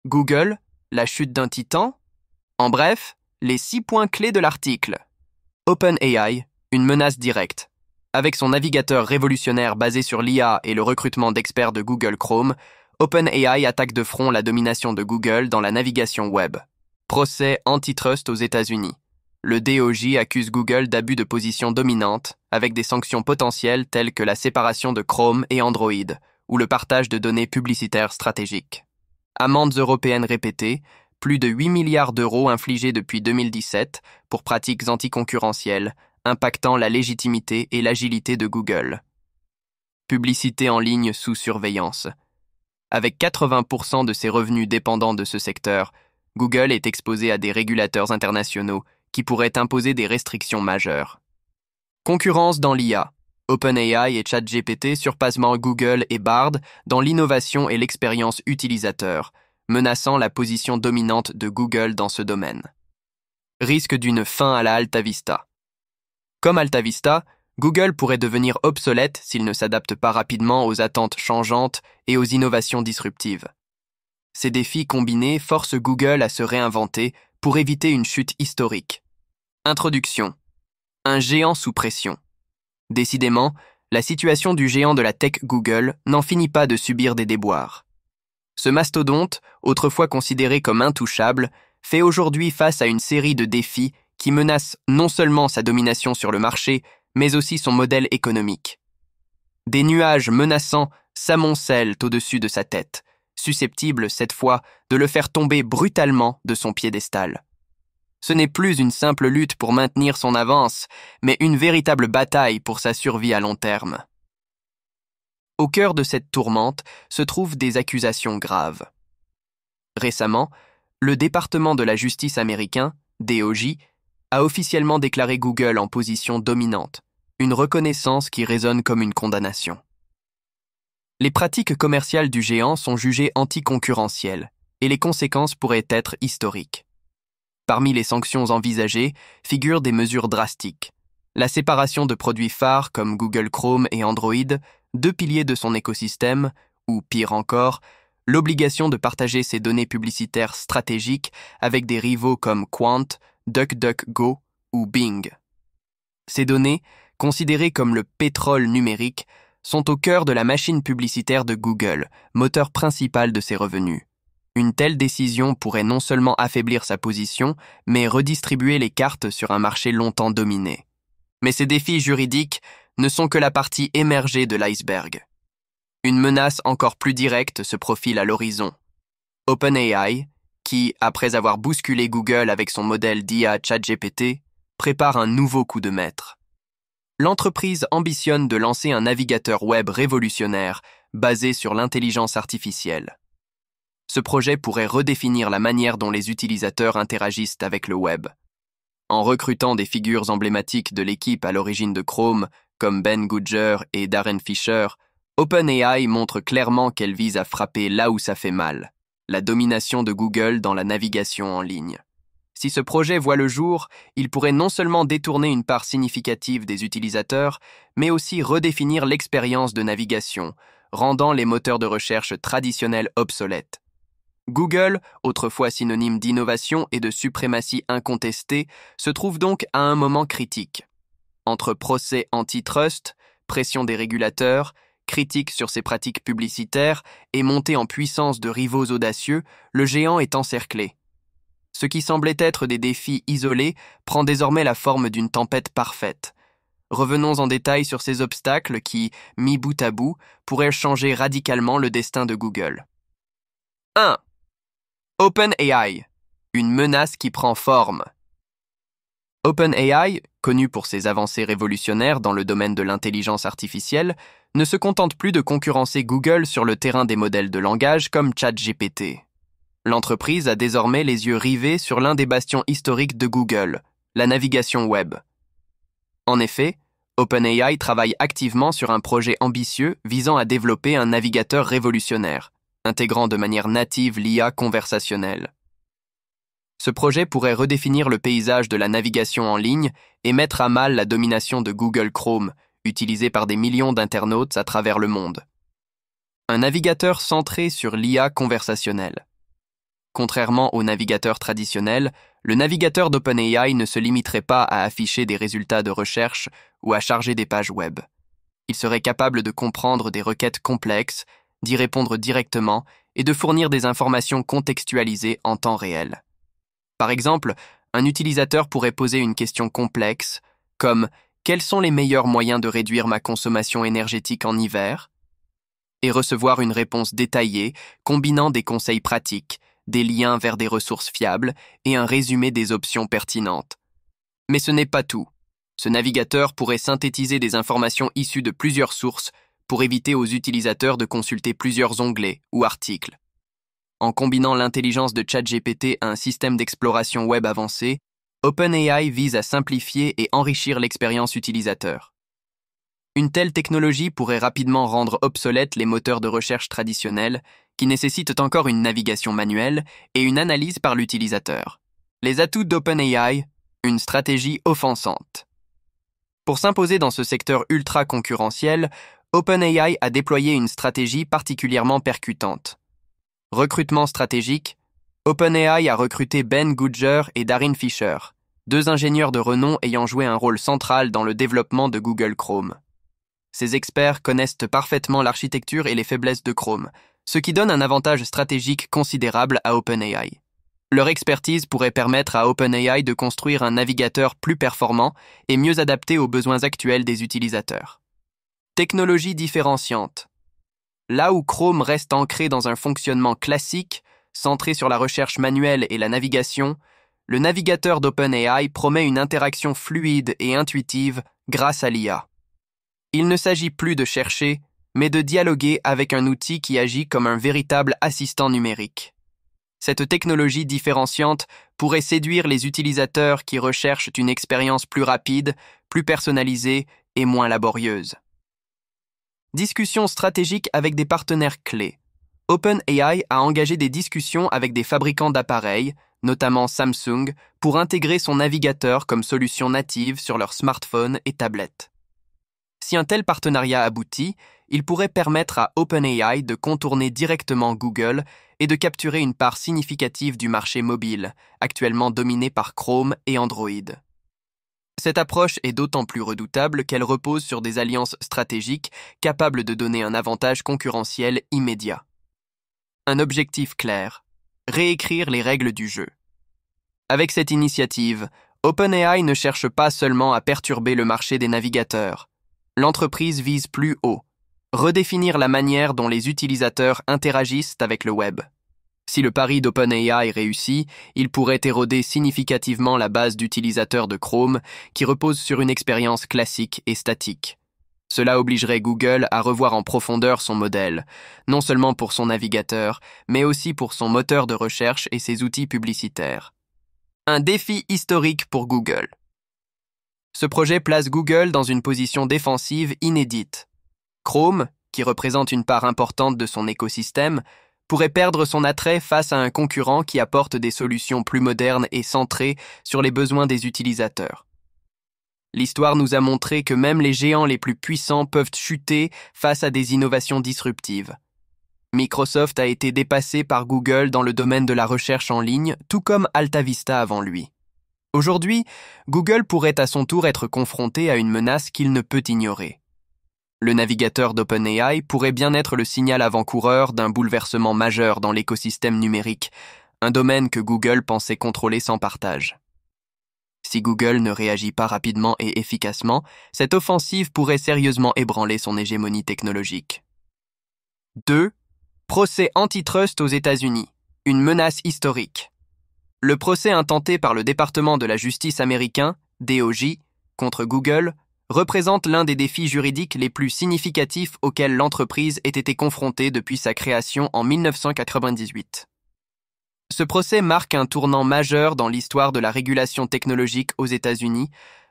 Google, la chute d'un titan. En bref, les 6 points clés de l'article. OpenAI, une menace directe. Avec son navigateur révolutionnaire basé sur l'IA et le recrutement d'experts de Google Chrome, OpenAI attaque de front la domination de Google dans la navigation web. Procès antitrust aux États-Unis. Le DOJ accuse Google d'abus de position dominante, avec des sanctions potentielles telles que la séparation de Chrome et Android, ou le partage de données publicitaires stratégiques. Amendes européennes répétées, plus de 8 milliards d'euros infligés depuis 2017 pour pratiques anticoncurrentielles, impactant la légitimité et l'agilité de Google. Publicité en ligne sous surveillance. Avec 80% de ses revenus dépendants de ce secteur, Google est exposé à des régulateurs internationaux qui pourraient imposer des restrictions majeures. Concurrence dans l'IA. OpenAI et ChatGPT surpassent Google et Bard dans l'innovation et l'expérience utilisateur, menaçant la position dominante de Google dans ce domaine. Risque d'une fin à la AltaVista. Comme AltaVista, Google pourrait devenir obsolète s'il ne s'adapte pas rapidement aux attentes changeantes et aux innovations disruptives. Ces défis combinés forcent Google à se réinventer pour éviter une chute historique. Introduction. Un géant sous pression. Décidément, la situation du géant de la tech Google n'en finit pas de subir des déboires. Ce mastodonte, autrefois considéré comme intouchable, fait aujourd'hui face à une série de défis qui menacent non seulement sa domination sur le marché, mais aussi son modèle économique. Des nuages menaçants s'amoncellent au-dessus de sa tête, susceptibles cette fois de le faire tomber brutalement de son piédestal. Ce n'est plus une simple lutte pour maintenir son avance, mais une véritable bataille pour sa survie à long terme. Au cœur de cette tourmente se trouvent des accusations graves. Récemment, le département de la justice américain, DOJ, a officiellement déclaré Google en position dominante, une reconnaissance qui résonne comme une condamnation. Les pratiques commerciales du géant sont jugées anticoncurrentielles, et les conséquences pourraient être historiques. Parmi les sanctions envisagées figurent des mesures drastiques. La séparation de produits phares comme Google Chrome et Android, 2 piliers de son écosystème, ou pire encore, l'obligation de partager ses données publicitaires stratégiques avec des rivaux comme Quant, DuckDuckGo ou Bing. Ces données, considérées comme le pétrole numérique, sont au cœur de la machine publicitaire de Google, moteur principal de ses revenus. Une telle décision pourrait non seulement affaiblir sa position, mais redistribuer les cartes sur un marché longtemps dominé. Mais ces défis juridiques ne sont que la partie émergée de l'iceberg. Une menace encore plus directe se profile à l'horizon. OpenAI, qui, après avoir bousculé Google avec son modèle d'IA ChatGPT, prépare un nouveau coup de maître. L'entreprise ambitionne de lancer un navigateur web révolutionnaire basé sur l'intelligence artificielle. Ce projet pourrait redéfinir la manière dont les utilisateurs interagissent avec le web. En recrutant des figures emblématiques de l'équipe à l'origine de Chrome, comme Ben Goodger et Darren Fisher, OpenAI montre clairement qu'elle vise à frapper là où ça fait mal, la domination de Google dans la navigation en ligne. Si ce projet voit le jour, il pourrait non seulement détourner une part significative des utilisateurs, mais aussi redéfinir l'expérience de navigation, rendant les moteurs de recherche traditionnels obsolètes. Google, autrefois synonyme d'innovation et de suprématie incontestée, se trouve donc à un moment critique. Entre procès antitrust, pression des régulateurs, critiques sur ses pratiques publicitaires et montée en puissance de rivaux audacieux, le géant est encerclé. Ce qui semblait être des défis isolés prend désormais la forme d'une tempête parfaite. Revenons en détail sur ces obstacles qui, mis bout à bout, pourraient changer radicalement le destin de Google. 1. OpenAI, une menace qui prend forme. OpenAI, connu pour ses avancées révolutionnaires dans le domaine de l'intelligence artificielle, ne se contente plus de concurrencer Google sur le terrain des modèles de langage comme ChatGPT. L'entreprise a désormais les yeux rivés sur l'un des bastions historiques de Google, la navigation web. En effet, OpenAI travaille activement sur un projet ambitieux visant à développer un navigateur révolutionnaire, intégrant de manière native l'IA conversationnelle. Ce projet pourrait redéfinir le paysage de la navigation en ligne et mettre à mal la domination de Google Chrome, utilisé par des millions d'internautes à travers le monde. Un navigateur centré sur l'IA conversationnelle. Contrairement aux navigateurs traditionnels, le navigateur d'OpenAI ne se limiterait pas à afficher des résultats de recherche ou à charger des pages web. Il serait capable de comprendre des requêtes complexes, d'y répondre directement et de fournir des informations contextualisées en temps réel. Par exemple, un utilisateur pourrait poser une question complexe, comme « Quels sont les meilleurs moyens de réduire ma consommation énergétique en hiver ?» et recevoir une réponse détaillée combinant des conseils pratiques, des liens vers des ressources fiables et un résumé des options pertinentes. Mais ce n'est pas tout. Ce navigateur pourrait synthétiser des informations issues de plusieurs sources pour éviter aux utilisateurs de consulter plusieurs onglets ou articles. En combinant l'intelligence de ChatGPT à un système d'exploration web avancé, OpenAI vise à simplifier et enrichir l'expérience utilisateur. Une telle technologie pourrait rapidement rendre obsolètes les moteurs de recherche traditionnels qui nécessitent encore une navigation manuelle et une analyse par l'utilisateur. Les atouts d'OpenAI, une stratégie offensante. Pour s'imposer dans ce secteur ultra concurrentiel, OpenAI a déployé une stratégie particulièrement percutante. Recrutement stratégique, OpenAI a recruté Ben Goodger et Darin Fisher, deux ingénieurs de renom ayant joué un rôle central dans le développement de Google Chrome. Ces experts connaissent parfaitement l'architecture et les faiblesses de Chrome, ce qui donne un avantage stratégique considérable à OpenAI. Leur expertise pourrait permettre à OpenAI de construire un navigateur plus performant et mieux adapté aux besoins actuels des utilisateurs. Technologie différenciante. Là où Chrome reste ancré dans un fonctionnement classique, centré sur la recherche manuelle et la navigation, le navigateur d'OpenAI promet une interaction fluide et intuitive grâce à l'IA. Il ne s'agit plus de chercher, mais de dialoguer avec un outil qui agit comme un véritable assistant numérique. Cette technologie différenciante pourrait séduire les utilisateurs qui recherchent une expérience plus rapide, plus personnalisée et moins laborieuse. Discussions stratégiques avec des partenaires clés. OpenAI a engagé des discussions avec des fabricants d'appareils, notamment Samsung, pour intégrer son navigateur comme solution native sur leurs smartphones et tablettes. Si un tel partenariat aboutit, il pourrait permettre à OpenAI de contourner directement Google et de capturer une part significative du marché mobile, actuellement dominé par Chrome et Android. Cette approche est d'autant plus redoutable qu'elle repose sur des alliances stratégiques capables de donner un avantage concurrentiel immédiat. Un objectif clair, réécrire les règles du jeu. Avec cette initiative, OpenAI ne cherche pas seulement à perturber le marché des navigateurs. L'entreprise vise plus haut, redéfinir la manière dont les utilisateurs interagissent avec le web. Si le pari d'OpenAI réussit, il pourrait éroder significativement la base d'utilisateurs de Chrome qui repose sur une expérience classique et statique. Cela obligerait Google à revoir en profondeur son modèle, non seulement pour son navigateur, mais aussi pour son moteur de recherche et ses outils publicitaires. Un défi historique pour Google. Ce projet place Google dans une position défensive inédite. Chrome, qui représente une part importante de son écosystème, pourrait perdre son attrait face à un concurrent qui apporte des solutions plus modernes et centrées sur les besoins des utilisateurs. L'histoire nous a montré que même les géants les plus puissants peuvent chuter face à des innovations disruptives. Microsoft a été dépassé par Google dans le domaine de la recherche en ligne, tout comme AltaVista avant lui. Aujourd'hui, Google pourrait à son tour être confronté à une menace qu'il ne peut ignorer. Le navigateur d'OpenAI pourrait bien être le signal avant-coureur d'un bouleversement majeur dans l'écosystème numérique, un domaine que Google pensait contrôler sans partage. Si Google ne réagit pas rapidement et efficacement, cette offensive pourrait sérieusement ébranler son hégémonie technologique. 2. Procès antitrust aux États-Unis, une menace historique. Le procès intenté par le département de la justice américain, DOJ, contre Google, représente l'un des défis juridiques les plus significatifs auxquels l'entreprise ait été confrontée depuis sa création en 1998. Ce procès marque un tournant majeur dans l'histoire de la régulation technologique aux États-Unis,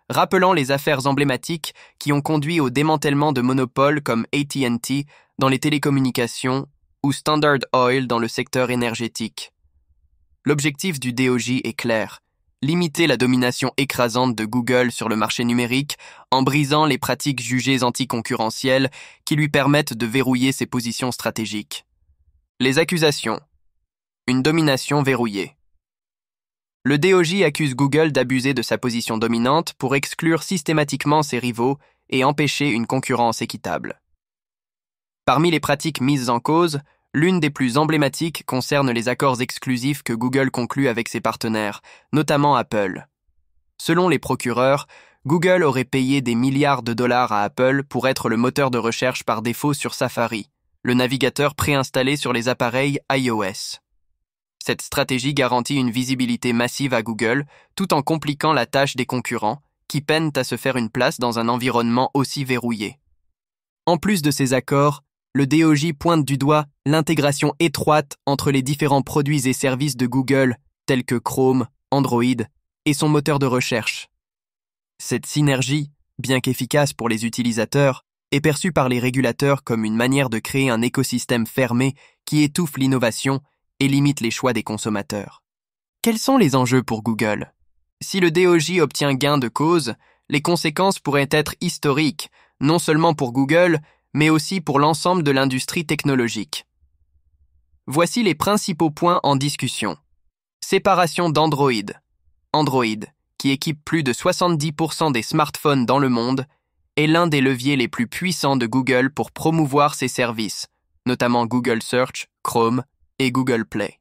rappelant les affaires emblématiques qui ont conduit au démantèlement de monopoles comme AT&T dans les télécommunications ou Standard Oil dans le secteur énergétique. L'objectif du DOJ est clair, limiter la domination écrasante de Google sur le marché numérique en brisant les pratiques jugées anticoncurrentielles qui lui permettent de verrouiller ses positions stratégiques. Les accusations. Une domination verrouillée. Le DOJ accuse Google d'abuser de sa position dominante pour exclure systématiquement ses rivaux et empêcher une concurrence équitable. Parmi les pratiques mises en cause, l'une des plus emblématiques concerne les accords exclusifs que Google conclut avec ses partenaires, notamment Apple. Selon les procureurs, Google aurait payé des milliards de dollars à Apple pour être le moteur de recherche par défaut sur Safari, le navigateur préinstallé sur les appareils iOS. Cette stratégie garantit une visibilité massive à Google, tout en compliquant la tâche des concurrents, qui peinent à se faire une place dans un environnement aussi verrouillé. En plus de ces accords, le DOJ pointe du doigt l'intégration étroite entre les différents produits et services de Google, tels que Chrome, Android et son moteur de recherche. Cette synergie, bien qu'efficace pour les utilisateurs, est perçue par les régulateurs comme une manière de créer un écosystème fermé qui étouffe l'innovation et limite les choix des consommateurs. Quels sont les enjeux pour Google? Si le DOJ obtient gain de cause, les conséquences pourraient être historiques, non seulement pour Google, mais aussi pour l'ensemble de l'industrie technologique. Voici les principaux points en discussion. Séparation d'Android. Android, qui équipe plus de 70% des smartphones dans le monde, est l'un des leviers les plus puissants de Google pour promouvoir ses services, notamment Google Search, Chrome et Google Play.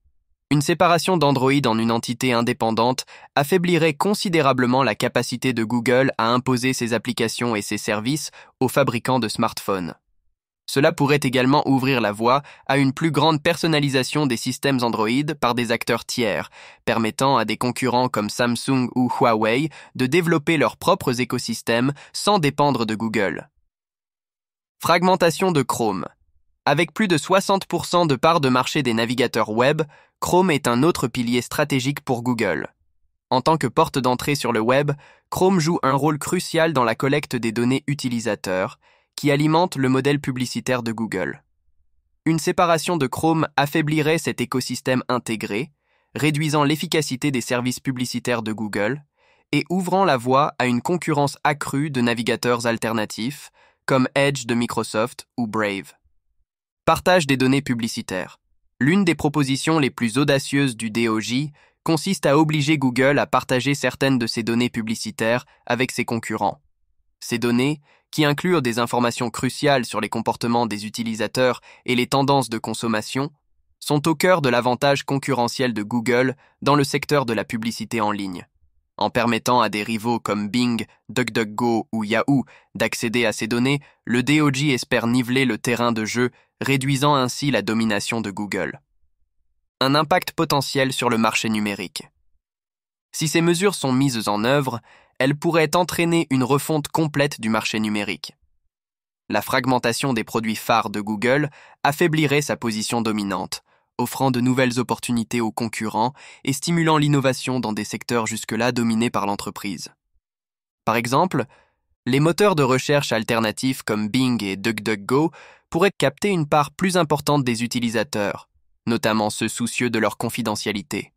Une séparation d'Android en une entité indépendante affaiblirait considérablement la capacité de Google à imposer ses applications et ses services aux fabricants de smartphones. Cela pourrait également ouvrir la voie à une plus grande personnalisation des systèmes Android par des acteurs tiers, permettant à des concurrents comme Samsung ou Huawei de développer leurs propres écosystèmes sans dépendre de Google. Fragmentation de Chrome. Avec plus de 60% de part de marché des navigateurs web, Chrome est un autre pilier stratégique pour Google. En tant que porte d'entrée sur le web, Chrome joue un rôle crucial dans la collecte des données utilisateurs, qui alimente le modèle publicitaire de Google. Une séparation de Chrome affaiblirait cet écosystème intégré, réduisant l'efficacité des services publicitaires de Google et ouvrant la voie à une concurrence accrue de navigateurs alternatifs, comme Edge de Microsoft ou Brave. Partage des données publicitaires. L'une des propositions les plus audacieuses du DOJ consiste à obliger Google à partager certaines de ses données publicitaires avec ses concurrents. Ces données, qui incluent des informations cruciales sur les comportements des utilisateurs et les tendances de consommation, sont au cœur de l'avantage concurrentiel de Google dans le secteur de la publicité en ligne. En permettant à des rivaux comme Bing, DuckDuckGo ou Yahoo d'accéder à ces données, le DOJ espère niveler le terrain de jeu, réduisant ainsi la domination de Google. Un impact potentiel sur le marché numérique. Si ces mesures sont mises en œuvre, elles pourraient entraîner une refonte complète du marché numérique. La fragmentation des produits phares de Google affaiblirait sa position dominante, offrant de nouvelles opportunités aux concurrents et stimulant l'innovation dans des secteurs jusque-là dominés par l'entreprise. Par exemple, les moteurs de recherche alternatifs comme Bing et DuckDuckGo pourraient capter une part plus importante des utilisateurs, notamment ceux soucieux de leur confidentialité.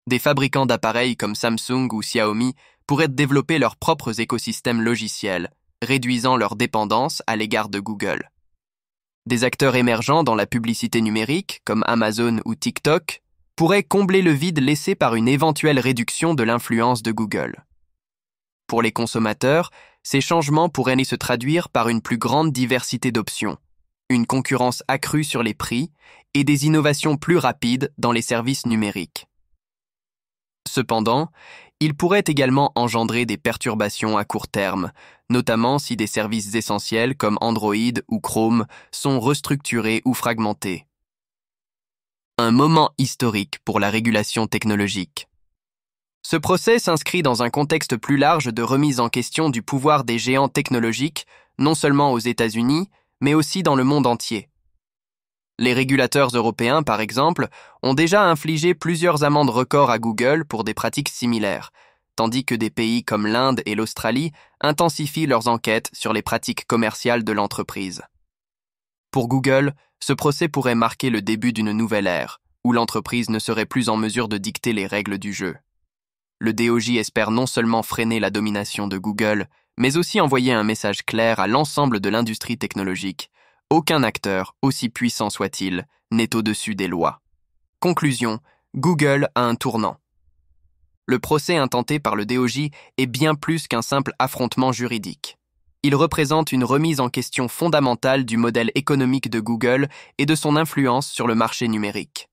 Des fabricants d'appareils comme Samsung ou Xiaomi pourraient développer leurs propres écosystèmes logiciels, réduisant leur dépendance à l'égard de Google. Des acteurs émergents dans la publicité numérique, comme Amazon ou TikTok, pourraient combler le vide laissé par une éventuelle réduction de l'influence de Google. Pour les consommateurs, ces changements pourraient se traduire par une plus grande diversité d'options, une concurrence accrue sur les prix et des innovations plus rapides dans les services numériques. Cependant, il pourrait également engendrer des perturbations à court terme, notamment si des services essentiels comme Android ou Chrome sont restructurés ou fragmentés. Un moment historique pour la régulation technologique. Ce procès s'inscrit dans un contexte plus large de remise en question du pouvoir des géants technologiques, non seulement aux États-Unis, mais aussi dans le monde entier. Les régulateurs européens, par exemple, ont déjà infligé plusieurs amendes records à Google pour des pratiques similaires, tandis que des pays comme l'Inde et l'Australie intensifient leurs enquêtes sur les pratiques commerciales de l'entreprise. Pour Google, ce procès pourrait marquer le début d'une nouvelle ère, où l'entreprise ne serait plus en mesure de dicter les règles du jeu. Le DOJ espère non seulement freiner la domination de Google, mais aussi envoyer un message clair à l'ensemble de l'industrie technologique. Aucun acteur, aussi puissant soit-il, n'est au-dessus des lois. Conclusion, Google a un tournant. Le procès intenté par le DOJ est bien plus qu'un simple affrontement juridique. Il représente une remise en question fondamentale du modèle économique de Google et de son influence sur le marché numérique.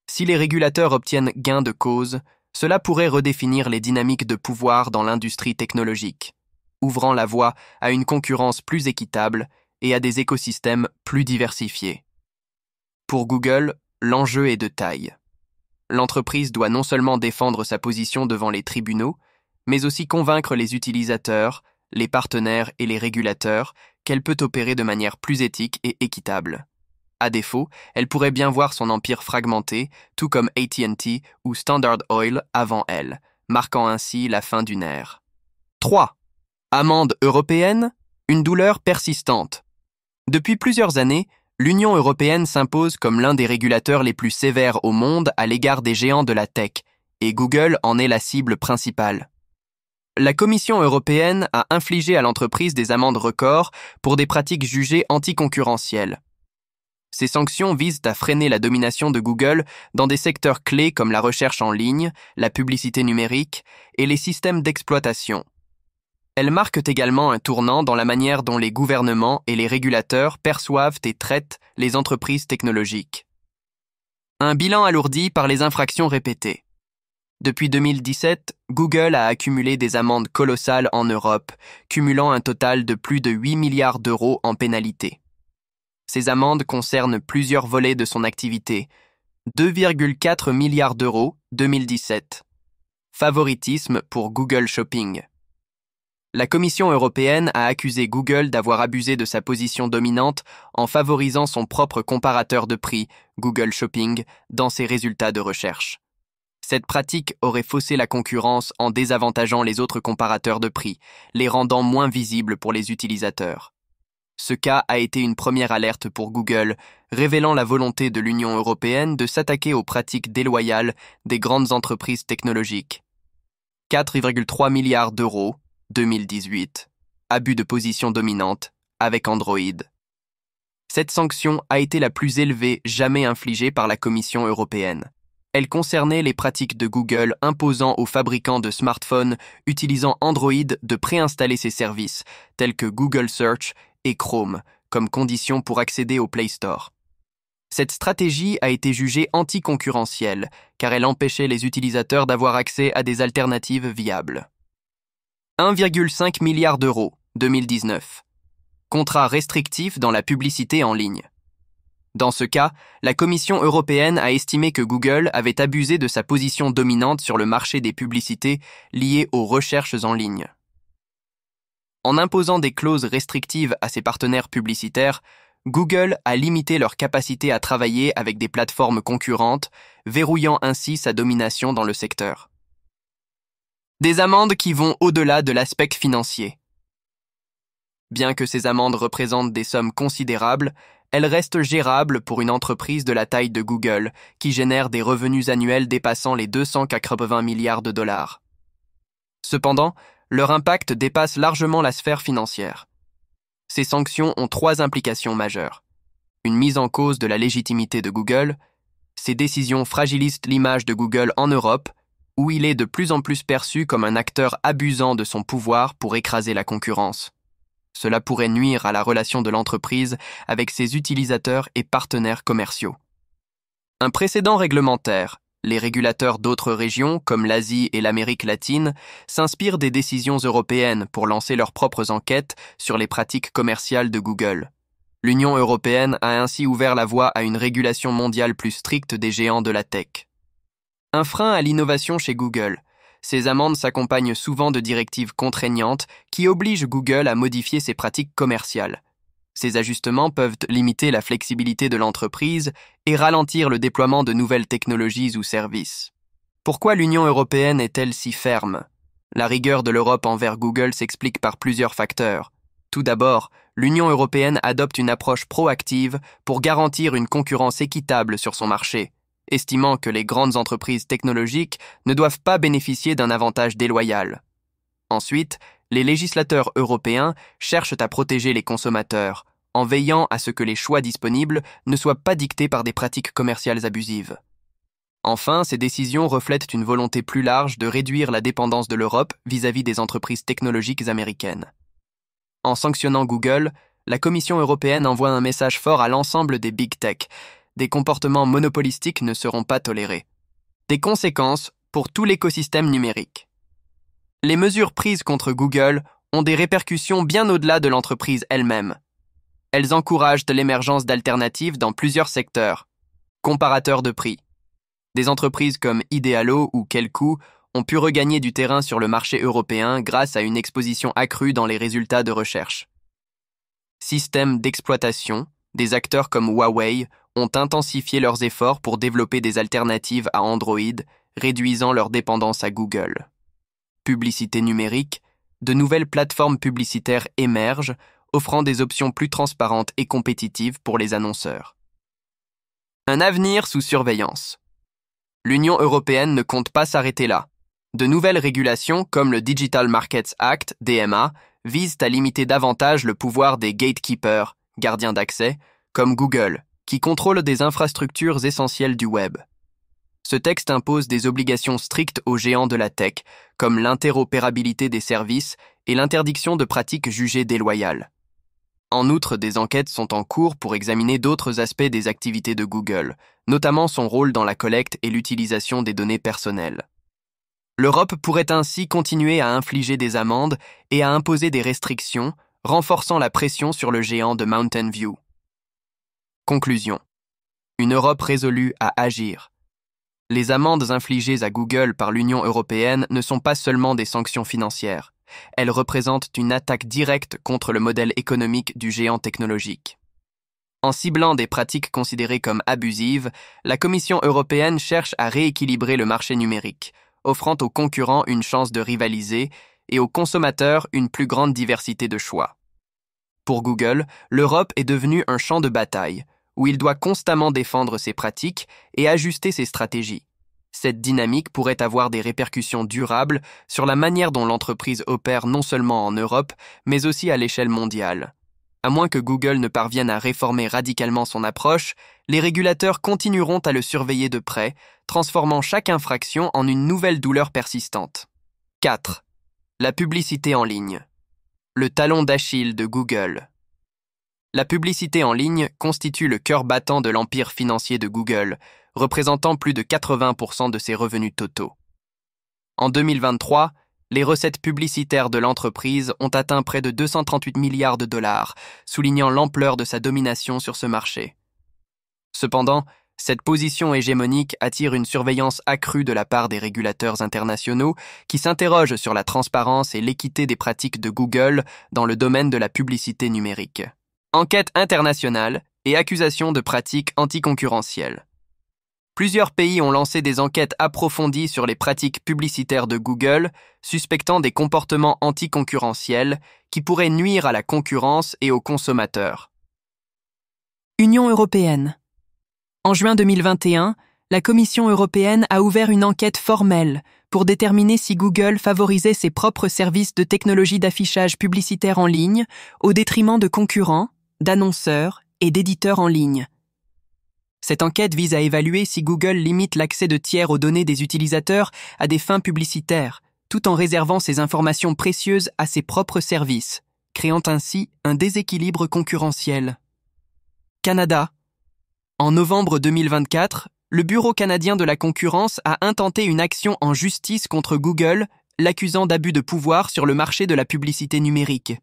Si les régulateurs obtiennent gain de cause, cela pourrait redéfinir les dynamiques de pouvoir dans l'industrie technologique, ouvrant la voie à une concurrence plus équitable et à des écosystèmes plus diversifiés. Pour Google, l'enjeu est de taille. L'entreprise doit non seulement défendre sa position devant les tribunaux, mais aussi convaincre les utilisateurs, les partenaires et les régulateurs qu'elle peut opérer de manière plus éthique et équitable. À défaut, elle pourrait bien voir son empire fragmenté, tout comme AT&T ou Standard Oil avant elle, marquant ainsi la fin d'une ère. 3. Amende européenne, une douleur persistante. Depuis plusieurs années, l'Union européenne s'impose comme l'un des régulateurs les plus sévères au monde à l'égard des géants de la tech, et Google en est la cible principale. La Commission européenne a infligé à l'entreprise des amendes records pour des pratiques jugées anticoncurrentielles. Ces sanctions visent à freiner la domination de Google dans des secteurs clés comme la recherche en ligne, la publicité numérique et les systèmes d'exploitation. Elles marquent également un tournant dans la manière dont les gouvernements et les régulateurs perçoivent et traitent les entreprises technologiques. Un bilan alourdi par les infractions répétées. Depuis 2017, Google a accumulé des amendes colossales en Europe, cumulant un total de plus de 8 milliards d'euros en pénalités. Ces amendes concernent plusieurs volets de son activité. 2,4 milliards d'euros 2017. Favoritisme pour Google Shopping. La Commission européenne a accusé Google d'avoir abusé de sa position dominante en favorisant son propre comparateur de prix, Google Shopping, dans ses résultats de recherche. Cette pratique aurait faussé la concurrence en désavantageant les autres comparateurs de prix, les rendant moins visibles pour les utilisateurs. Ce cas a été une première alerte pour Google, révélant la volonté de l'Union européenne de s'attaquer aux pratiques déloyales des grandes entreprises technologiques. 4,3 milliards d'euros 2018. Abus de position dominante avec Android. Cette sanction a été la plus élevée jamais infligée par la Commission européenne. Elle concernait les pratiques de Google imposant aux fabricants de smartphones utilisant Android de préinstaller ses services, tels que Google Search et Chrome, comme condition pour accéder au Play Store. Cette stratégie a été jugée anticoncurrentielle, car elle empêchait les utilisateurs d'avoir accès à des alternatives viables. 1,5 milliard d'euros, 2019. Contrat restrictif dans la publicité en ligne. Dans ce cas, la Commission européenne a estimé que Google avait abusé de sa position dominante sur le marché des publicités liées aux recherches en ligne. En imposant des clauses restrictives à ses partenaires publicitaires, Google a limité leur capacité à travailler avec des plateformes concurrentes, verrouillant ainsi sa domination dans le secteur. Des amendes qui vont au-delà de l'aspect financier. Bien que ces amendes représentent des sommes considérables, elles restent gérables pour une entreprise de la taille de Google, qui génère des revenus annuels dépassant les 280 milliards de dollars. Cependant, leur impact dépasse largement la sphère financière. Ces sanctions ont 3 implications majeures. Une mise en cause de la légitimité de Google, ces décisions fragilisent l'image de Google en Europe, où il est de plus en plus perçu comme un acteur abusant de son pouvoir pour écraser la concurrence. Cela pourrait nuire à la relation de l'entreprise avec ses utilisateurs et partenaires commerciaux. Un précédent réglementaire, les régulateurs d'autres régions, comme l'Asie et l'Amérique latine, s'inspirent des décisions européennes pour lancer leurs propres enquêtes sur les pratiques commerciales de Google. L'Union européenne a ainsi ouvert la voie à une régulation mondiale plus stricte des géants de la tech. Un frein à l'innovation chez Google. Ces amendes s'accompagnent souvent de directives contraignantes qui obligent Google à modifier ses pratiques commerciales. Ces ajustements peuvent limiter la flexibilité de l'entreprise et ralentir le déploiement de nouvelles technologies ou services. Pourquoi l'Union européenne est-elle si ferme? La rigueur de l'Europe envers Google s'explique par plusieurs facteurs. Tout d'abord, l'Union européenne adopte une approche proactive pour garantir une concurrence équitable sur son marché, estimant que les grandes entreprises technologiques ne doivent pas bénéficier d'un avantage déloyal. Ensuite, les législateurs européens cherchent à protéger les consommateurs, en veillant à ce que les choix disponibles ne soient pas dictés par des pratiques commerciales abusives. Enfin, ces décisions reflètent une volonté plus large de réduire la dépendance de l'Europe vis-à-vis des entreprises technologiques américaines. En sanctionnant Google, la Commission européenne envoie un message fort à l'ensemble des big tech. Des comportements monopolistiques ne seront pas tolérés. Des conséquences pour tout l'écosystème numérique. Les mesures prises contre Google ont des répercussions bien au-delà de l'entreprise elle-même. Elles encouragent l'émergence d'alternatives dans plusieurs secteurs. Comparateurs de prix. Des entreprises comme Idealo ou Quelcou ont pu regagner du terrain sur le marché européen grâce à une exposition accrue dans les résultats de recherche. Système d'exploitation. Des acteurs comme Huawei ont intensifié leurs efforts pour développer des alternatives à Android, réduisant leur dépendance à Google. Publicité numérique. De nouvelles plateformes publicitaires émergent, offrant des options plus transparentes et compétitives pour les annonceurs. Un avenir sous surveillance. L'Union européenne ne compte pas s'arrêter là. De nouvelles régulations, comme le Digital Markets Act, DMA, visent à limiter davantage le pouvoir des gatekeepers, gardiens d'accès, comme Google, qui contrôlent des infrastructures essentielles du web. Ce texte impose des obligations strictes aux géants de la tech, comme l'interopérabilité des services et l'interdiction de pratiques jugées déloyales. En outre, des enquêtes sont en cours pour examiner d'autres aspects des activités de Google, notamment son rôle dans la collecte et l'utilisation des données personnelles. L'Europe pourrait ainsi continuer à infliger des amendes et à imposer des restrictions, renforçant la pression sur le géant de Mountain View. Conclusion. Une Europe résolue à agir. Les amendes infligées à Google par l'Union européenne ne sont pas seulement des sanctions financières. Elles représentent une attaque directe contre le modèle économique du géant technologique. En ciblant des pratiques considérées comme abusives, la Commission européenne cherche à rééquilibrer le marché numérique, offrant aux concurrents une chance de rivaliser et aux consommateurs une plus grande diversité de choix. Pour Google, l'Europe est devenue un champ de bataille, où il doit constamment défendre ses pratiques et ajuster ses stratégies. Cette dynamique pourrait avoir des répercussions durables sur la manière dont l'entreprise opère non seulement en Europe, mais aussi à l'échelle mondiale. À moins que Google ne parvienne à réformer radicalement son approche, les régulateurs continueront à le surveiller de près, transformant chaque infraction en une nouvelle douleur persistante. 4. La publicité en ligne. Le talon d'Achille de Google. La publicité en ligne constitue le cœur battant de l'empire financier de Google, représentant plus de 80% de ses revenus totaux. En 2023, les recettes publicitaires de l'entreprise ont atteint près de 238 milliards de dollars, soulignant l'ampleur de sa domination sur ce marché. Cependant, cette position hégémonique attire une surveillance accrue de la part des régulateurs internationaux qui s'interrogent sur la transparence et l'équité des pratiques de Google dans le domaine de la publicité numérique. Enquête internationale et accusations de pratiques anticoncurrentielles. Plusieurs pays ont lancé des enquêtes approfondies sur les pratiques publicitaires de Google, suspectant des comportements anticoncurrentiels qui pourraient nuire à la concurrence et aux consommateurs. Union européenne. En juin 2021, la Commission européenne a ouvert une enquête formelle pour déterminer si Google favorisait ses propres services de technologie d'affichage publicitaire en ligne au détriment de concurrents, d'annonceurs et d'éditeurs en ligne. Cette enquête vise à évaluer si Google limite l'accès de tiers aux données des utilisateurs à des fins publicitaires, tout en réservant ces informations précieuses à ses propres services, créant ainsi un déséquilibre concurrentiel. Canada. En novembre 2024, le Bureau canadien de la concurrence a intenté une action en justice contre Google, l'accusant d'abus de pouvoir sur le marché de la publicité numérique.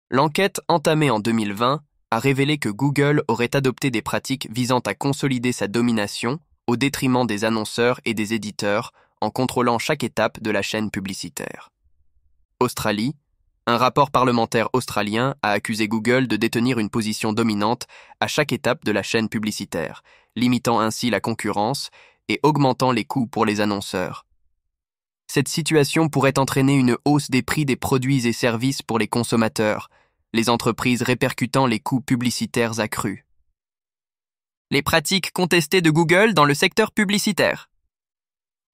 L'enquête entamée en 2020 a révélé que Google aurait adopté des pratiques visant à consolider sa domination au détriment des annonceurs et des éditeurs en contrôlant chaque étape de la chaîne publicitaire. Australie. Un rapport parlementaire australien a accusé Google de détenir une position dominante à chaque étape de la chaîne publicitaire, limitant ainsi la concurrence et augmentant les coûts pour les annonceurs. Cette situation pourrait entraîner une hausse des prix des produits et services pour les consommateurs, les entreprises répercutant les coûts publicitaires accrus. Les pratiques contestées de Google dans le secteur publicitaire.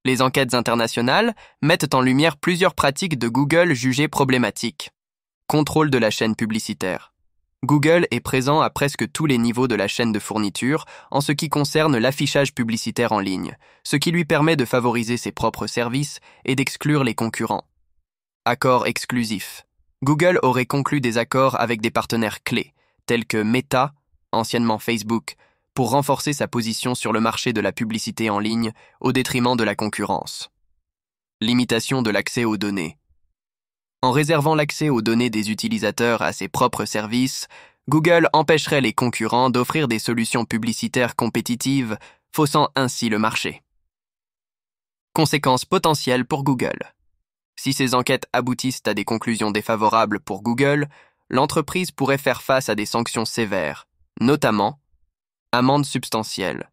Les enquêtes internationales mettent en lumière plusieurs pratiques de Google jugées problématiques. Contrôle de la chaîne publicitaire. Google est présent à presque tous les niveaux de la chaîne de fourniture en ce qui concerne l'affichage publicitaire en ligne, ce qui lui permet de favoriser ses propres services et d'exclure les concurrents. Accords exclusifs. Google aurait conclu des accords avec des partenaires clés, tels que Meta, anciennement Facebook, pour renforcer sa position sur le marché de la publicité en ligne au détriment de la concurrence. Limitation de l'accès aux données. En réservant l'accès aux données des utilisateurs à ses propres services, Google empêcherait les concurrents d'offrir des solutions publicitaires compétitives, faussant ainsi le marché. Conséquences potentielles pour Google. Si ces enquêtes aboutissent à des conclusions défavorables pour Google, l'entreprise pourrait faire face à des sanctions sévères, notamment amendes substantielles.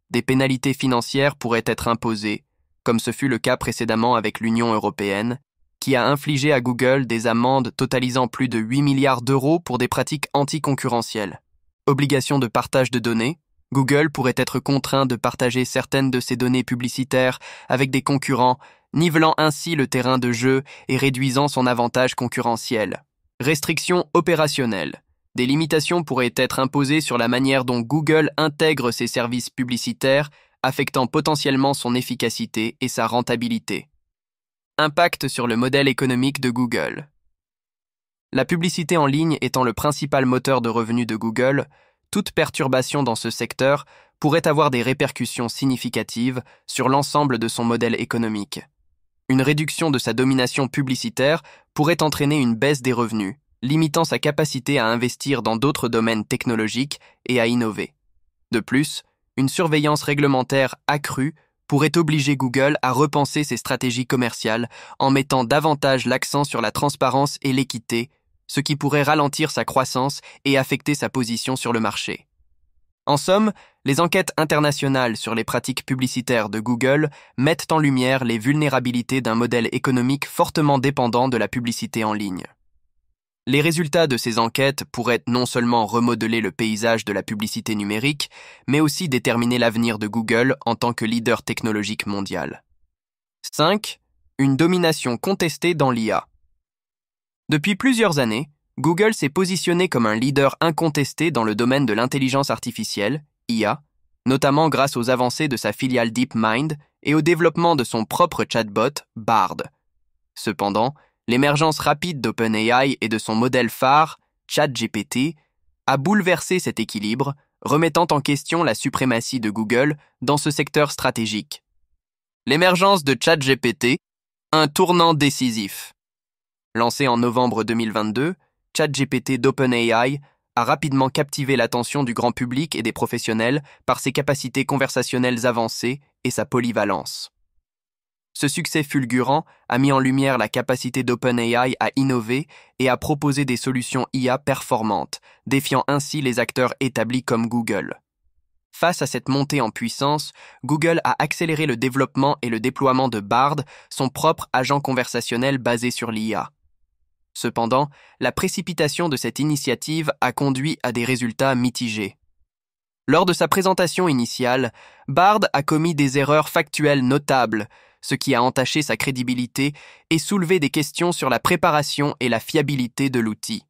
Des pénalités financières pourraient être imposées, comme ce fut le cas précédemment avec l'Union européenne, qui a infligé à Google des amendes totalisant plus de 8 milliards d'euros pour des pratiques anticoncurrentielles. Obligation de partage de données. Google pourrait être contraint de partager certaines de ses données publicitaires avec des concurrents, nivelant ainsi le terrain de jeu et réduisant son avantage concurrentiel. Restrictions opérationnelles. Des limitations pourraient être imposées sur la manière dont Google intègre ses services publicitaires, affectant potentiellement son efficacité et sa rentabilité. Impact sur le modèle économique de Google. La publicité en ligne étant le principal moteur de revenus de Google, toute perturbation dans ce secteur pourrait avoir des répercussions significatives sur l'ensemble de son modèle économique. Une réduction de sa domination publicitaire pourrait entraîner une baisse des revenus, limitant sa capacité à investir dans d'autres domaines technologiques et à innover. De plus, une surveillance réglementaire accrue pourrait obliger Google à repenser ses stratégies commerciales en mettant davantage l'accent sur la transparence et l'équité, ce qui pourrait ralentir sa croissance et affecter sa position sur le marché. En somme, les enquêtes internationales sur les pratiques publicitaires de Google mettent en lumière les vulnérabilités d'un modèle économique fortement dépendant de la publicité en ligne. Les résultats de ces enquêtes pourraient non seulement remodeler le paysage de la publicité numérique, mais aussi déterminer l'avenir de Google en tant que leader technologique mondial. 5. Une domination contestée dans l'IA. Depuis plusieurs années, Google s'est positionné comme un leader incontesté dans le domaine de l'intelligence artificielle, IA, notamment grâce aux avancées de sa filiale DeepMind et au développement de son propre chatbot, Bard. Cependant, l'émergence rapide d'OpenAI et de son modèle phare, ChatGPT, a bouleversé cet équilibre, remettant en question la suprématie de Google dans ce secteur stratégique. L'émergence de ChatGPT, un tournant décisif. Lancé en novembre 2022, ChatGPT d'OpenAI a rapidement captivé l'attention du grand public et des professionnels par ses capacités conversationnelles avancées et sa polyvalence. Ce succès fulgurant a mis en lumière la capacité d'OpenAI à innover et à proposer des solutions IA performantes, défiant ainsi les acteurs établis comme Google. Face à cette montée en puissance, Google a accéléré le développement et le déploiement de Bard, son propre agent conversationnel basé sur l'IA. Cependant, la précipitation de cette initiative a conduit à des résultats mitigés. Lors de sa présentation initiale, Bard a commis des erreurs factuelles notables, ce qui a entaché sa crédibilité et soulevé des questions sur la préparation et la fiabilité de l'outil.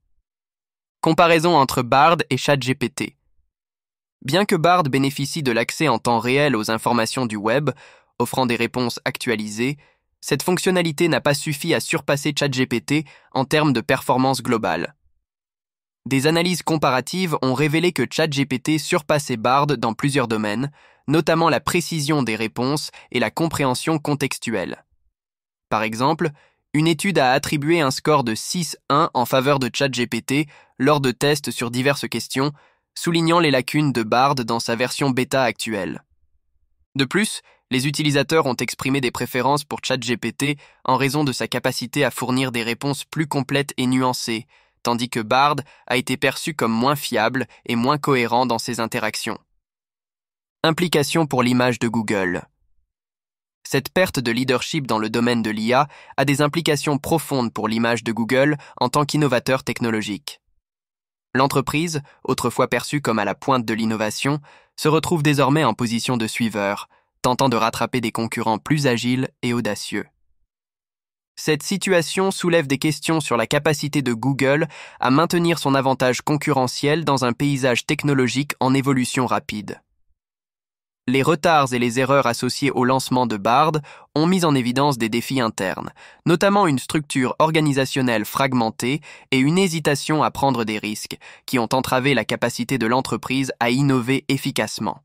Comparaison entre Bard et ChatGPT. Bien que Bard bénéficie de l'accès en temps réel aux informations du web, offrant des réponses actualisées, cette fonctionnalité n'a pas suffi à surpasser ChatGPT en termes de performance globale. Des analyses comparatives ont révélé que ChatGPT surpassait Bard dans plusieurs domaines, notamment la précision des réponses et la compréhension contextuelle. Par exemple, une étude a attribué un score de 6,1 en faveur de ChatGPT lors de tests sur diverses questions, soulignant les lacunes de Bard dans sa version bêta actuelle. De plus, les utilisateurs ont exprimé des préférences pour ChatGPT en raison de sa capacité à fournir des réponses plus complètes et nuancées, tandis que Bard a été perçu comme moins fiable et moins cohérent dans ses interactions. Implications pour l'image de Google. Cette perte de leadership dans le domaine de l'IA a des implications profondes pour l'image de Google en tant qu'innovateur technologique. L'entreprise, autrefois perçue comme à la pointe de l'innovation, se retrouve désormais en position de suiveur, tentant de rattraper des concurrents plus agiles et audacieux. Cette situation soulève des questions sur la capacité de Google à maintenir son avantage concurrentiel dans un paysage technologique en évolution rapide. Les retards et les erreurs associées au lancement de Bard ont mis en évidence des défis internes, notamment une structure organisationnelle fragmentée et une hésitation à prendre des risques, qui ont entravé la capacité de l'entreprise à innover efficacement.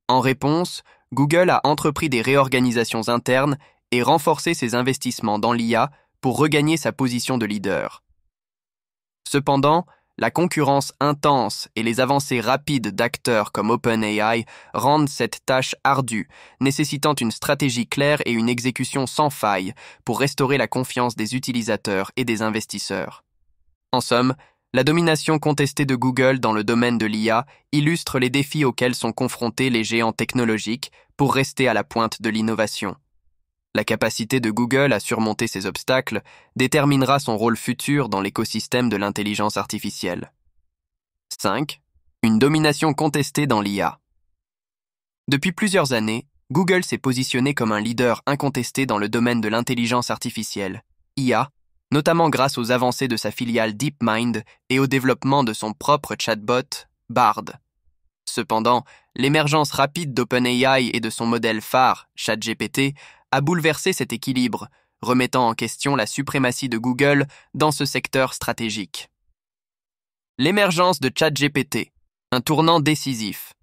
En réponse, Google a entrepris des réorganisations internes et renforcé ses investissements dans l'IA pour regagner sa position de leader. Cependant, la concurrence intense et les avancées rapides d'acteurs comme OpenAI rendent cette tâche ardue, nécessitant une stratégie claire et une exécution sans faille pour restaurer la confiance des utilisateurs et des investisseurs. En somme, la domination contestée de Google dans le domaine de l'IA illustre les défis auxquels sont confrontés les géants technologiques pour rester à la pointe de l'innovation. La capacité de Google à surmonter ces obstacles déterminera son rôle futur dans l'écosystème de l'intelligence artificielle. 5. Une domination contestée dans l'IA. Depuis plusieurs années, Google s'est positionné comme un leader incontesté dans le domaine de l'intelligence artificielle, IA, notamment grâce aux avancées de sa filiale DeepMind et au développement de son propre chatbot, Bard. Cependant, l'émergence rapide d'OpenAI et de son modèle phare, ChatGPT, a bouleversé cet équilibre, remettant en question la suprématie de Google dans ce secteur stratégique. L'émergence de ChatGPT, un tournant décisif.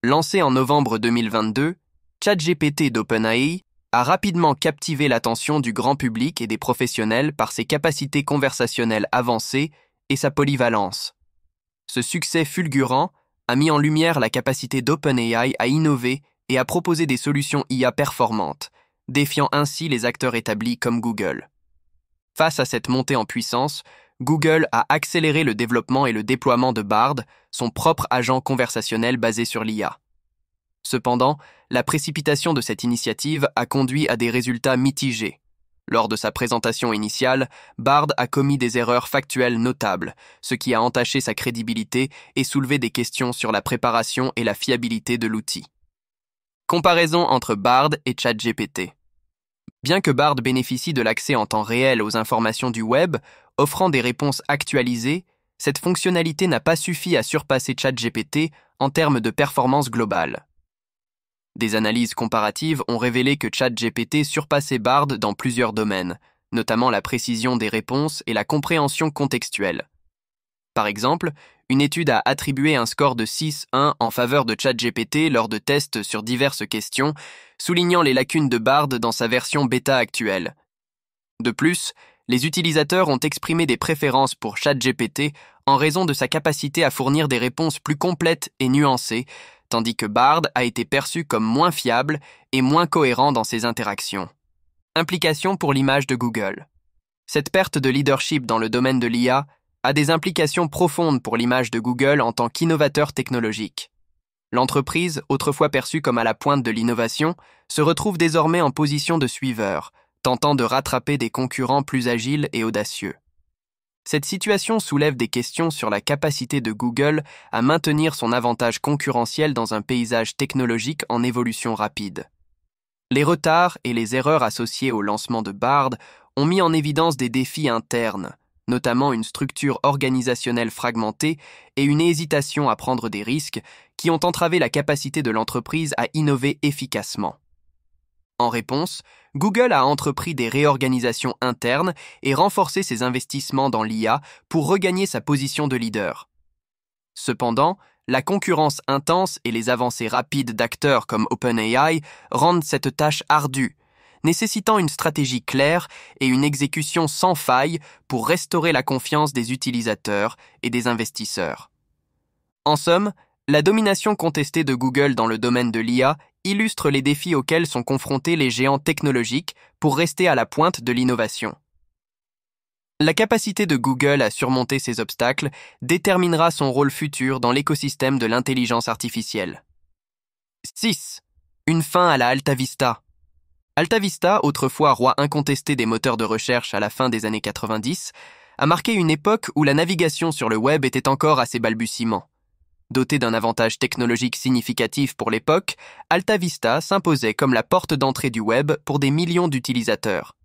Lancé en novembre 2022, ChatGPT d'OpenAI a rapidement captivé l'attention du grand public et des professionnels par ses capacités conversationnelles avancées et sa polyvalence. Ce succès fulgurant a mis en lumière la capacité d'OpenAI à innover et à proposer des solutions IA performantes, défiant ainsi les acteurs établis comme Google. Face à cette montée en puissance, Google a accéléré le développement et le déploiement de Bard, son propre agent conversationnel basé sur l'IA. Cependant, la précipitation de cette initiative a conduit à des résultats mitigés. Lors de sa présentation initiale, Bard a commis des erreurs factuelles notables, ce qui a entaché sa crédibilité et soulevé des questions sur la préparation et la fiabilité de l'outil. Comparaison entre Bard et ChatGPT. Bien que Bard bénéficie de l'accès en temps réel aux informations du web, offrant des réponses actualisées, cette fonctionnalité n'a pas suffi à surpasser ChatGPT en termes de performance globale. Des analyses comparatives ont révélé que ChatGPT surpassait Bard dans plusieurs domaines, notamment la précision des réponses et la compréhension contextuelle. Par exemple, une étude a attribué un score de 6,1 en faveur de ChatGPT lors de tests sur diverses questions, soulignant les lacunes de Bard dans sa version bêta actuelle. De plus, les utilisateurs ont exprimé des préférences pour ChatGPT en raison de sa capacité à fournir des réponses plus complètes et nuancées, tandis que Bard a été perçu comme moins fiable et moins cohérent dans ses interactions. Implications pour l'image de Google. Cette perte de leadership dans le domaine de l'IA a des implications profondes pour l'image de Google en tant qu'innovateur technologique. L'entreprise, autrefois perçue comme à la pointe de l'innovation, se retrouve désormais en position de suiveur, tentant de rattraper des concurrents plus agiles et audacieux. Cette situation soulève des questions sur la capacité de Google à maintenir son avantage concurrentiel dans un paysage technologique en évolution rapide. Les retards et les erreurs associées au lancement de Bard ont mis en évidence des défis internes, notamment une structure organisationnelle fragmentée et une hésitation à prendre des risques qui ont entravé la capacité de l'entreprise à innover efficacement. En réponse, Google a entrepris des réorganisations internes et renforcé ses investissements dans l'IA pour regagner sa position de leader. Cependant, la concurrence intense et les avancées rapides d'acteurs comme OpenAI rendent cette tâche ardue, nécessitant une stratégie claire et une exécution sans faille pour restaurer la confiance des utilisateurs et des investisseurs. En somme, la domination contestée de Google dans le domaine de l'IA illustre les défis auxquels sont confrontés les géants technologiques pour rester à la pointe de l'innovation. La capacité de Google à surmonter ces obstacles déterminera son rôle futur dans l'écosystème de l'intelligence artificielle. 6. Une fin à la Alta Vista. Alta Vista, autrefois roi incontesté des moteurs de recherche à la fin des années 90, a marqué une époque où la navigation sur le web était encore à ses balbutiements. Doté d'un avantage technologique significatif pour l'époque, Alta Vista s'imposait comme la porte d'entrée du web pour des millions d'utilisateurs.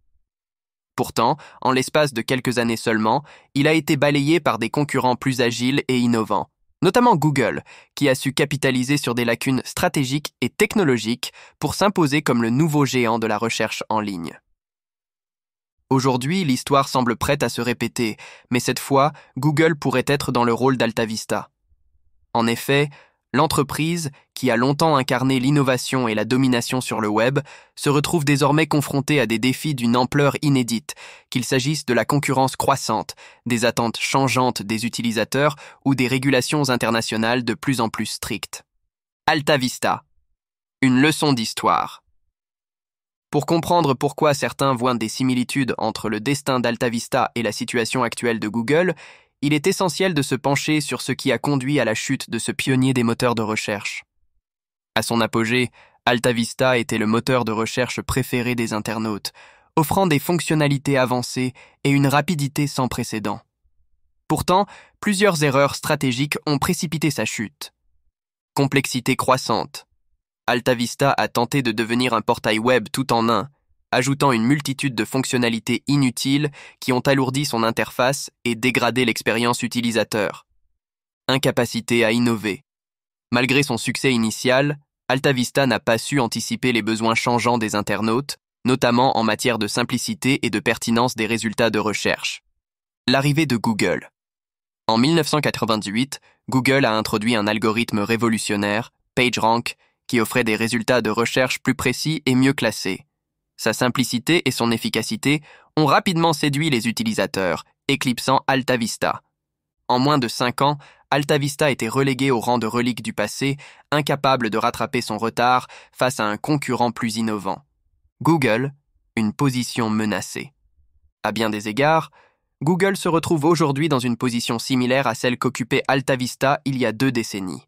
Pourtant, en l'espace de quelques années seulement, il a été balayé par des concurrents plus agiles et innovants, notamment Google, qui a su capitaliser sur des lacunes stratégiques et technologiques pour s'imposer comme le nouveau géant de la recherche en ligne. Aujourd'hui, l'histoire semble prête à se répéter, mais cette fois, Google pourrait être dans le rôle d'AltaVista. En effet, l'entreprise, qui a longtemps incarné l'innovation et la domination sur le web, se retrouve désormais confrontée à des défis d'une ampleur inédite, qu'il s'agisse de la concurrence croissante, des attentes changeantes des utilisateurs ou des régulations internationales de plus en plus strictes. AltaVista. Une leçon d'histoire. Pour comprendre pourquoi certains voient des similitudes entre le destin d'AltaVista et la situation actuelle de Google, il est essentiel de se pencher sur ce qui a conduit à la chute de ce pionnier des moteurs de recherche. À son apogée, AltaVista était le moteur de recherche préféré des internautes, offrant des fonctionnalités avancées et une rapidité sans précédent. Pourtant, plusieurs erreurs stratégiques ont précipité sa chute. Complexité croissante. AltaVista a tenté de devenir un portail web tout en un, ajoutant une multitude de fonctionnalités inutiles qui ont alourdi son interface et dégradé l'expérience utilisateur. Incapacité à innover. Malgré son succès initial, AltaVista n'a pas su anticiper les besoins changeants des internautes, notamment en matière de simplicité et de pertinence des résultats de recherche. L'arrivée de Google. En 1998, Google a introduit un algorithme révolutionnaire, PageRank, qui offrait des résultats de recherche plus précis et mieux classés. Sa simplicité et son efficacité ont rapidement séduit les utilisateurs, éclipsant AltaVista. En moins de 5 ans, AltaVista était relégué au rang de relique du passé, incapable de rattraper son retard face à un concurrent plus innovant. Google, une position menacée. À bien des égards, Google se retrouve aujourd'hui dans une position similaire à celle qu'occupait AltaVista il y a 2 décennies.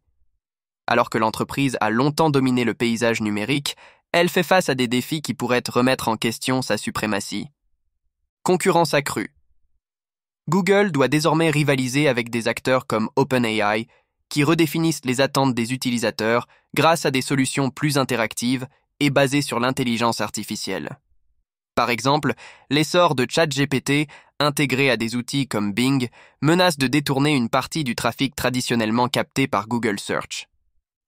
Alors que l'entreprise a longtemps dominé le paysage numérique, elle fait face à des défis qui pourraient remettre en question sa suprématie. Concurrence accrue. Google doit désormais rivaliser avec des acteurs comme OpenAI, qui redéfinissent les attentes des utilisateurs grâce à des solutions plus interactives et basées sur l'intelligence artificielle. Par exemple, l'essor de ChatGPT, intégré à des outils comme Bing, menace de détourner une partie du trafic traditionnellement capté par Google Search.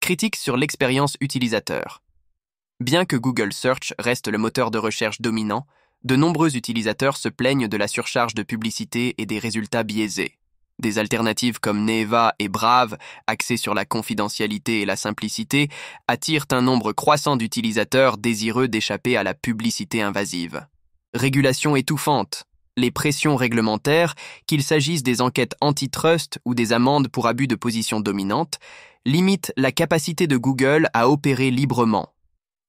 Critique sur l'expérience utilisateur. Bien que Google Search reste le moteur de recherche dominant, de nombreux utilisateurs se plaignent de la surcharge de publicité et des résultats biaisés. Des alternatives comme Neeva et Brave, axées sur la confidentialité et la simplicité, attirent un nombre croissant d'utilisateurs désireux d'échapper à la publicité invasive. Régulation étouffante. Les pressions réglementaires, qu'il s'agisse des enquêtes antitrust ou des amendes pour abus de position dominante, limitent la capacité de Google à opérer librement.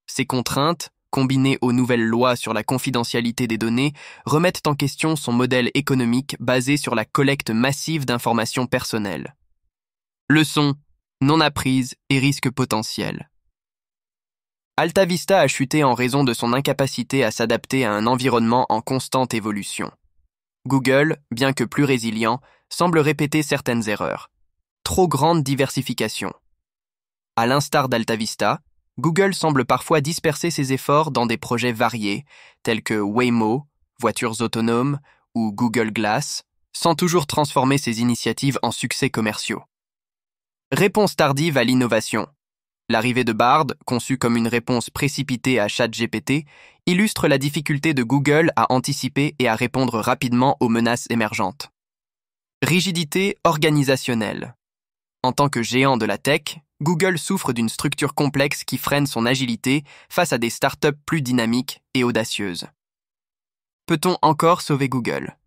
Ces contraintes, combinées aux nouvelles lois sur la confidentialité des données, remettent en question son modèle économique basé sur la collecte massive d'informations personnelles. Leçons, non apprises et risques potentiels. AltaVista a chuté en raison de son incapacité à s'adapter à un environnement en constante évolution. Google, bien que plus résilient, semble répéter certaines erreurs. Trop grande diversification. À l'instar d'AltaVista, Google semble parfois disperser ses efforts dans des projets variés, tels que Waymo, voitures autonomes ou Google Glass, sans toujours transformer ses initiatives en succès commerciaux. Réponse tardive à l'innovation. L'arrivée de Bard, conçue comme une réponse précipitée à ChatGPT, illustre la difficulté de Google à anticiper et à répondre rapidement aux menaces émergentes. Rigidité organisationnelle. En tant que géant de la tech, Google souffre d'une structure complexe qui freine son agilité face à des startups plus dynamiques et audacieuses. Peut-on encore sauver Google ?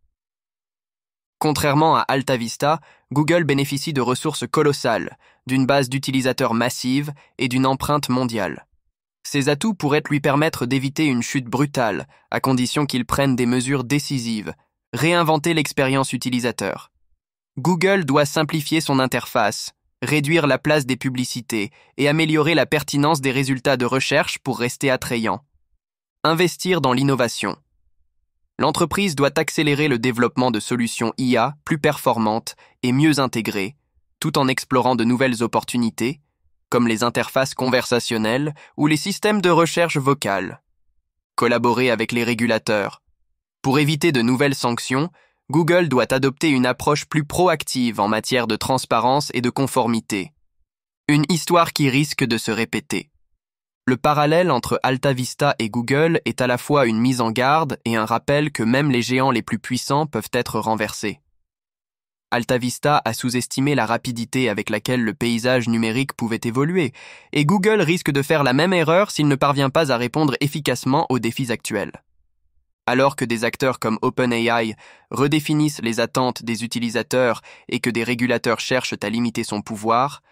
Contrairement à AltaVista, Google bénéficie de ressources colossales, d'une base d'utilisateurs massive et d'une empreinte mondiale. Ces atouts pourraient lui permettre d'éviter une chute brutale, à condition qu'il prenne des mesures décisives, réinventer l'expérience utilisateur. Google doit simplifier son interface, réduire la place des publicités et améliorer la pertinence des résultats de recherche pour rester attrayant. Investir dans l'innovation. L'entreprise doit accélérer le développement de solutions IA plus performantes et mieux intégrées, tout en explorant de nouvelles opportunités, comme les interfaces conversationnelles ou les systèmes de recherche vocale. Collaborer avec les régulateurs. Pour éviter de nouvelles sanctions, Google doit adopter une approche plus proactive en matière de transparence et de conformité. Une histoire qui risque de se répéter. Le parallèle entre AltaVista et Google est à la fois une mise en garde et un rappel que même les géants les plus puissants peuvent être renversés. AltaVista a sous-estimé la rapidité avec laquelle le paysage numérique pouvait évoluer, et Google risque de faire la même erreur s'il ne parvient pas à répondre efficacement aux défis actuels. Alors que des acteurs comme OpenAI redéfinissent les attentes des utilisateurs et que des régulateurs cherchent à limiter son pouvoir,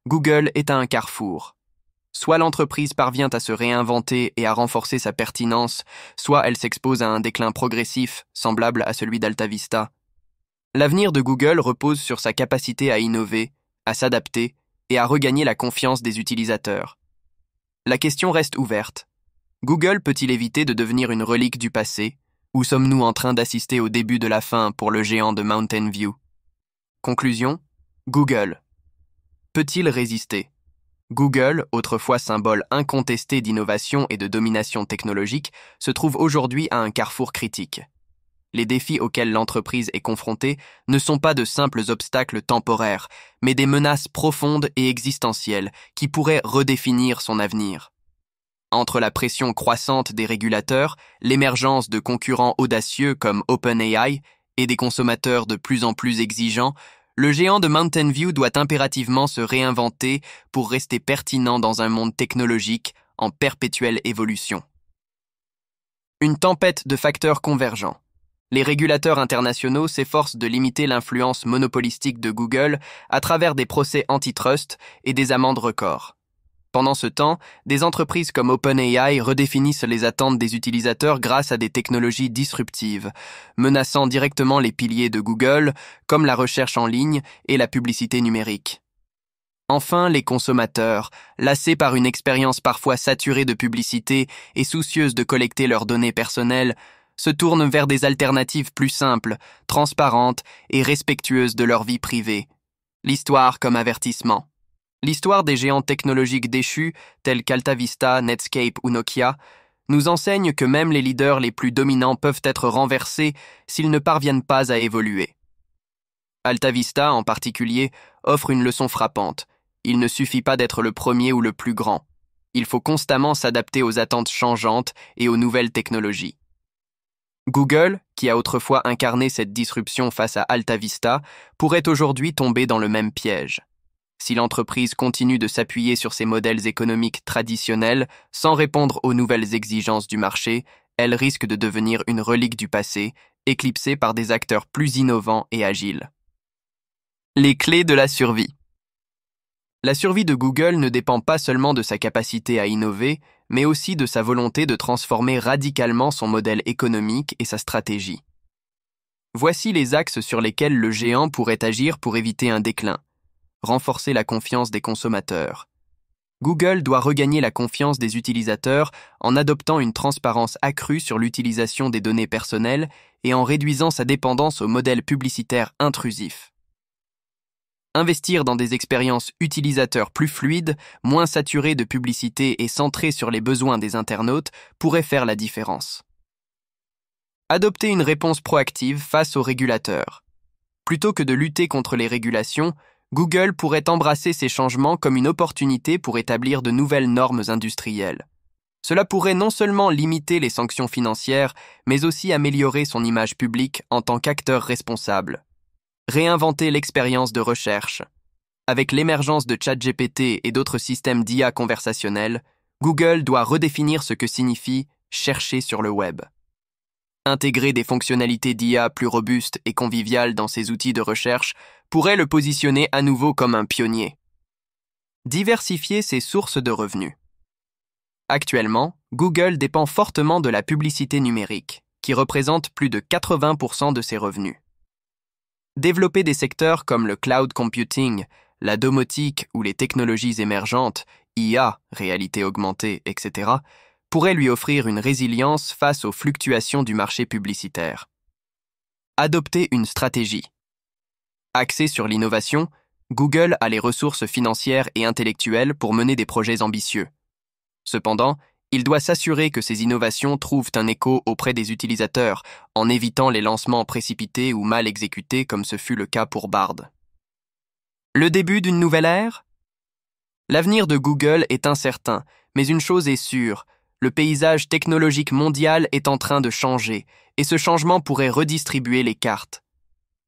Google est à un carrefour. Soit l'entreprise parvient à se réinventer et à renforcer sa pertinence, soit elle s'expose à un déclin progressif, semblable à celui d'AltaVista. L'avenir de Google repose sur sa capacité à innover, à s'adapter et à regagner la confiance des utilisateurs. La question reste ouverte. Google peut-il éviter de devenir une relique du passé, ou sommes-nous en train d'assister au début de la fin pour le géant de Mountain View? Conclusion, Google. Peut-il résister? Google, autrefois symbole incontesté d'innovation et de domination technologique, se trouve aujourd'hui à un carrefour critique. Les défis auxquels l'entreprise est confrontée ne sont pas de simples obstacles temporaires, mais des menaces profondes et existentielles qui pourraient redéfinir son avenir. Entre la pression croissante des régulateurs, l'émergence de concurrents audacieux comme OpenAI et des consommateurs de plus en plus exigeants, le géant de Mountain View doit impérativement se réinventer pour rester pertinent dans un monde technologique en perpétuelle évolution. Une tempête de facteurs convergents. Les régulateurs internationaux s'efforcent de limiter l'influence monopolistique de Google à travers des procès antitrust et des amendes records. Pendant ce temps, des entreprises comme OpenAI redéfinissent les attentes des utilisateurs grâce à des technologies disruptives, menaçant directement les piliers de Google, comme la recherche en ligne et la publicité numérique. Enfin, les consommateurs, lassés par une expérience parfois saturée de publicité et soucieuse de collecter leurs données personnelles, se tournent vers des alternatives plus simples, transparentes et respectueuses de leur vie privée. L'histoire comme avertissement. L'histoire des géants technologiques déchus, tels qu'AltaVista, Netscape ou Nokia, nous enseigne que même les leaders les plus dominants peuvent être renversés s'ils ne parviennent pas à évoluer. AltaVista, en particulier, offre une leçon frappante. Il ne suffit pas d'être le premier ou le plus grand. Il faut constamment s'adapter aux attentes changeantes et aux nouvelles technologies. Google, qui a autrefois incarné cette disruption face à AltaVista, pourrait aujourd'hui tomber dans le même piège. Si l'entreprise continue de s'appuyer sur ses modèles économiques traditionnels sans répondre aux nouvelles exigences du marché, elle risque de devenir une relique du passé, éclipsée par des acteurs plus innovants et agiles. Les clés de la survie. La survie de Google ne dépend pas seulement de sa capacité à innover, mais aussi de sa volonté de transformer radicalement son modèle économique et sa stratégie. Voici les axes sur lesquels le géant pourrait agir pour éviter un déclin. Renforcer la confiance des consommateurs. Google doit regagner la confiance des utilisateurs en adoptant une transparence accrue sur l'utilisation des données personnelles et en réduisant sa dépendance aux modèles publicitaires intrusifs. Investir dans des expériences utilisateurs plus fluides, moins saturées de publicité et centrées sur les besoins des internautes pourrait faire la différence. Adopter une réponse proactive face aux régulateurs. Plutôt que de lutter contre les régulations, Google pourrait embrasser ces changements comme une opportunité pour établir de nouvelles normes industrielles. Cela pourrait non seulement limiter les sanctions financières, mais aussi améliorer son image publique en tant qu'acteur responsable. Réinventer l'expérience de recherche. Avec l'émergence de ChatGPT et d'autres systèmes d'IA conversationnels, Google doit redéfinir ce que signifie « chercher sur le web ». Intégrer des fonctionnalités d'IA plus robustes et conviviales dans ses outils de recherche pourrait le positionner à nouveau comme un pionnier. Diversifier ses sources de revenus. Actuellement, Google dépend fortement de la publicité numérique, qui représente plus de 80% de ses revenus. Développer des secteurs comme le cloud computing, la domotique ou les technologies émergentes, IA, réalité augmentée, etc., pourrait lui offrir une résilience face aux fluctuations du marché publicitaire. Adopter une stratégie. Axée sur l'innovation, Google a les ressources financières et intellectuelles pour mener des projets ambitieux. Cependant, Il doit s'assurer que ces innovations trouvent un écho auprès des utilisateurs, en évitant les lancements précipités ou mal exécutés comme ce fut le cas pour Bard. Le début d'une nouvelle ère? L'avenir de Google est incertain, mais une chose est sûre, le paysage technologique mondial est en train de changer, et ce changement pourrait redistribuer les cartes.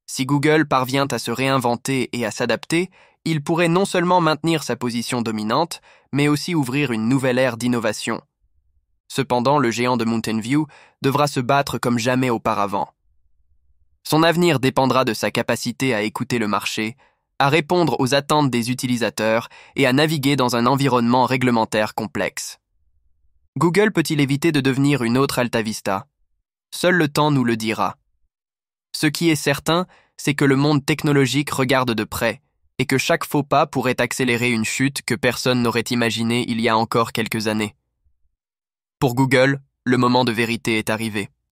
Si Google parvient à se réinventer et à s'adapter, il pourrait non seulement maintenir sa position dominante, mais aussi ouvrir une nouvelle ère d'innovation. Cependant, le géant de Mountain View devra se battre comme jamais auparavant. Son avenir dépendra de sa capacité à écouter le marché, à répondre aux attentes des utilisateurs et à naviguer dans un environnement réglementaire complexe. Google peut-il éviter de devenir une autre AltaVista? Seul le temps nous le dira. Ce qui est certain, c'est que le monde technologique regarde de près et que chaque faux pas pourrait accélérer une chute que personne n'aurait imaginée il y a encore quelques années. Pour Google, le moment de vérité est arrivé.